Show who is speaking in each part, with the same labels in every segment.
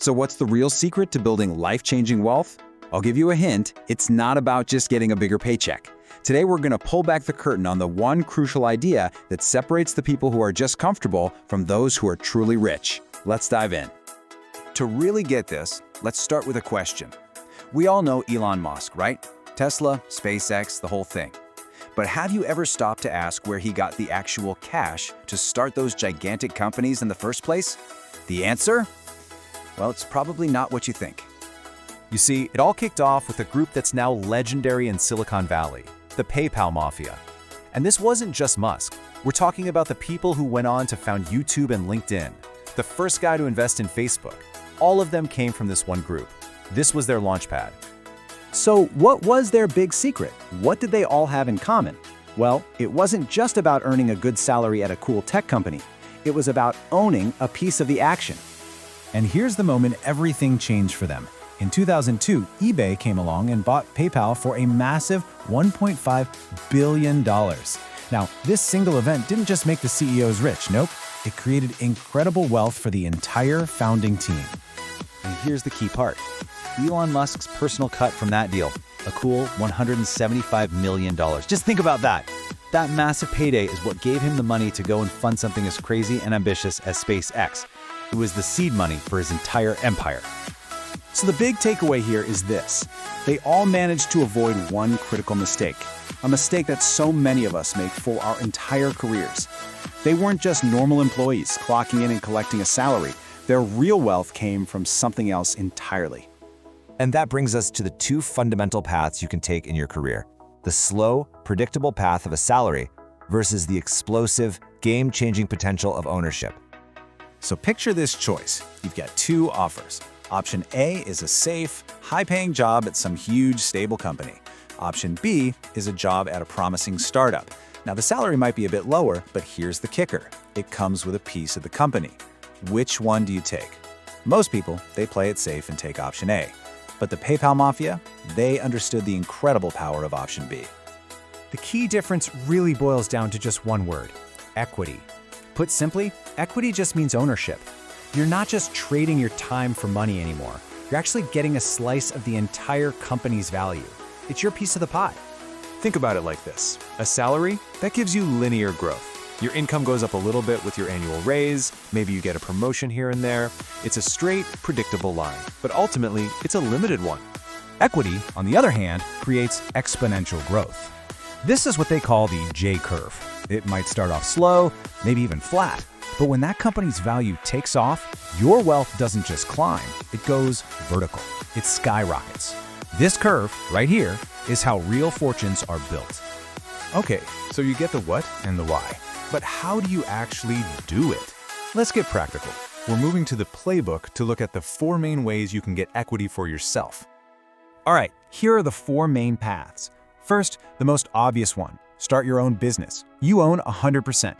Speaker 1: So what's the real secret to building life-changing wealth? I'll give you a hint. It's not about just getting a bigger paycheck. Today, we're going to pull back the curtain on the one crucial idea that separates the people who are just comfortable from those who are truly rich. Let's dive in. To really get this, let's start with a question. We all know Elon Musk, right? Tesla, SpaceX, the whole thing. But have you ever stopped to ask where he got the actual cash to start those gigantic companies in the first place? The answer? Well, it's probably not what you think.
Speaker 2: You see, it all kicked off with a group that's now legendary in Silicon Valley, the PayPal Mafia. And this wasn't just Musk. We're talking about the people who went on to found YouTube and LinkedIn, the first guy to invest in Facebook. All of them came from this one group. This was their launchpad.
Speaker 3: So what was their big secret? What did they all have in common? Well, it wasn't just about earning a good salary at a cool tech company. It was about owning a piece of the action.
Speaker 4: And here's the moment everything changed for them. In 2002, eBay came along and bought PayPal for a massive $1.5 billion. Now, this single event didn't just make the CEOs rich, nope. It created incredible wealth for the entire founding team.
Speaker 2: And here's the key part. Elon Musk's personal cut from that deal, a cool $175 million. Just think about that. That massive payday is what gave him the money to go and fund something as crazy and ambitious as SpaceX. It was the seed money for his entire empire.
Speaker 3: So the big takeaway here is this. They all managed to avoid one critical mistake, a mistake that so many of us make for our entire careers. They weren't just normal employees clocking in and collecting a salary. Their real wealth came from something else entirely.
Speaker 2: And that brings us to the two fundamental paths you can take in your career. The slow, predictable path of a salary versus the explosive, game-changing potential of ownership.
Speaker 3: So picture this choice. You've got two offers. Option A is a safe, high-paying job at some huge, stable company. Option B is a job at a promising startup. Now, the salary might be a bit lower, but here's the kicker. It comes with a piece of the company. Which one do you take? Most people, they play it safe and take option A. But the PayPal Mafia, they understood the incredible power of option B.
Speaker 4: The key difference really boils down to just one word: equity. Put simply, equity just means ownership. You're not just trading your time for money anymore. You're actually getting a slice of the entire company's value. It's your piece of the pie.
Speaker 5: Think about it like this. A salary, that gives you linear growth. Your income goes up a little bit with your annual raise, maybe you get a promotion here and there. It's a straight, predictable line, but ultimately, it's a limited one.
Speaker 4: Equity, on the other hand, creates exponential growth. This is what they call the J-curve. It might start off slow, maybe even flat, but when that company's value takes off, your wealth doesn't just climb, it goes vertical. It skyrockets. This curve, right here, is how real fortunes are built.
Speaker 5: Okay, so you get the what and the why. But how do you actually do it? Let's get practical. We're moving to the playbook to look at the 4 main ways you can get equity for yourself.
Speaker 4: All right, here are the 4 main paths. First, the most obvious one, start your own business. You own 100%.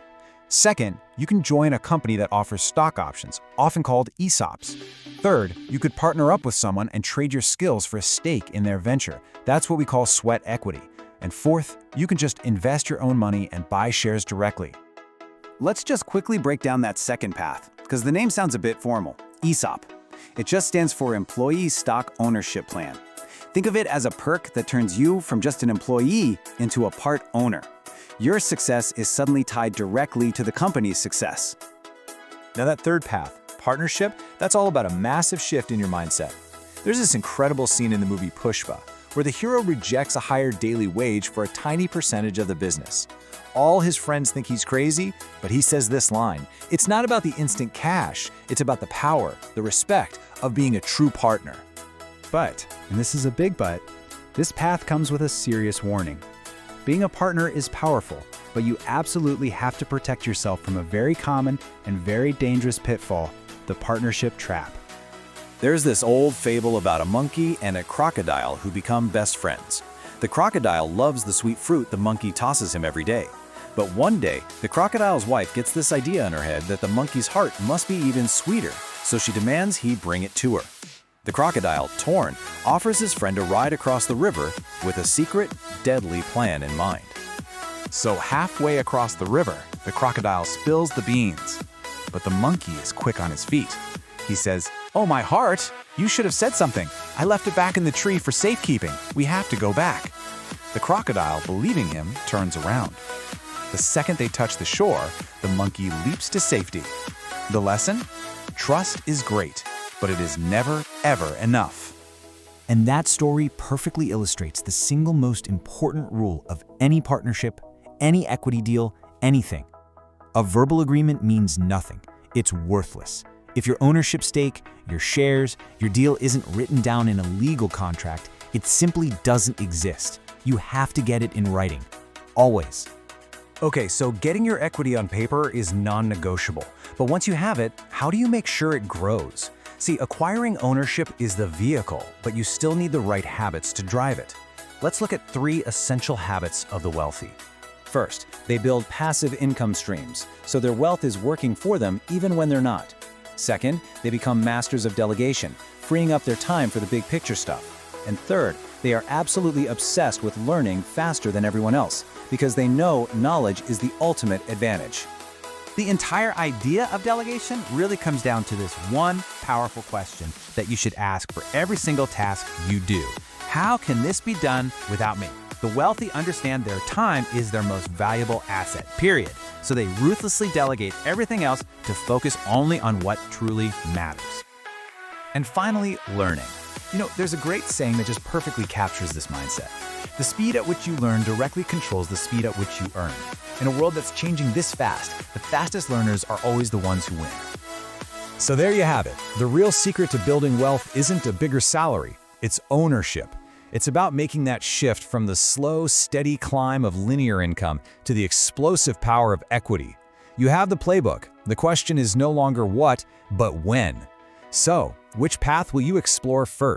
Speaker 4: Second, you can join a company that offers stock options, often called ESOPs. Third, you could partner up with someone and trade your skills for a stake in their venture. That's what we call sweat equity. And fourth, you can just invest your own money and buy shares directly.
Speaker 3: Let's just quickly break down that second path, because the name sounds a bit formal. ESOP. It just stands for Employee Stock Ownership Plan. Think of it as a perk that turns you from just an employee into a part owner. Your success is suddenly tied directly to the company's success.
Speaker 2: Now that third path, partnership, that's all about a massive shift in your mindset. There's this incredible scene in the movie Pushpa, where the hero rejects a higher daily wage for a tiny percentage of the business. All his friends think he's crazy, but he says this line: it's not about the instant cash, it's about the power, the respect of being a true partner.
Speaker 4: But, and this is a big but, this path comes with a serious warning. Being a partner is powerful, but you absolutely have to protect yourself from a very common and very dangerous pitfall, the partnership trap.
Speaker 1: There's this old fable about a monkey and a crocodile who become best friends. The crocodile loves the sweet fruit the monkey tosses him every day. But one day, the crocodile's wife gets this idea in her head that the monkey's heart must be even sweeter, so she demands he bring it to her. The crocodile, Torrent, offers his friend a ride across the river with a secret, deadly plan in mind.
Speaker 5: So halfway across the river, the crocodile spills the beans. But the monkey is quick on his feet. He says,
Speaker 2: Oh, my heart! You should have said something. I left it back in the tree for safekeeping. We have to go back. The crocodile, believing him, turns around. The second they touch the shore, the monkey leaps to safety. The lesson? Trust is great, but it is never, ever enough.
Speaker 4: And that story perfectly illustrates the single most important rule of any partnership, any equity deal, anything. A verbal agreement means nothing. It's worthless. If your ownership stake, your shares, your deal isn't written down in a legal contract, it simply doesn't exist. You have to get it in writing. Always.
Speaker 2: Okay, so getting your equity on paper is non-negotiable. But once you have it, how do you make sure it grows? See, acquiring ownership is the vehicle, but you still need the right habits to drive it. Let's look at 3 essential habits of the wealthy.
Speaker 3: First, they build passive income streams, so their wealth is working for them even when they're not. Second, they become masters of delegation, freeing up their time for the big picture stuff. And third, they are absolutely obsessed with learning faster than everyone else, because they know knowledge is the ultimate advantage.
Speaker 4: The entire idea of delegation really comes down to this one powerful question that you should ask for every single task you do. How can this be done without me? The wealthy understand their time is their most valuable asset, period. So they ruthlessly delegate everything else to focus only on what truly matters.
Speaker 2: And finally, learning. There's a great saying that just perfectly captures this mindset. The speed at which you learn directly controls the speed at which you earn. In a world that's changing this fast, the fastest learners are always the ones who win.
Speaker 5: So there you have it. The real secret to building wealth isn't a bigger salary, it's ownership. It's about making that shift from the slow, steady climb of linear income to the explosive power of equity. You have the playbook. The question is no longer what, but when. So, which path will you explore first?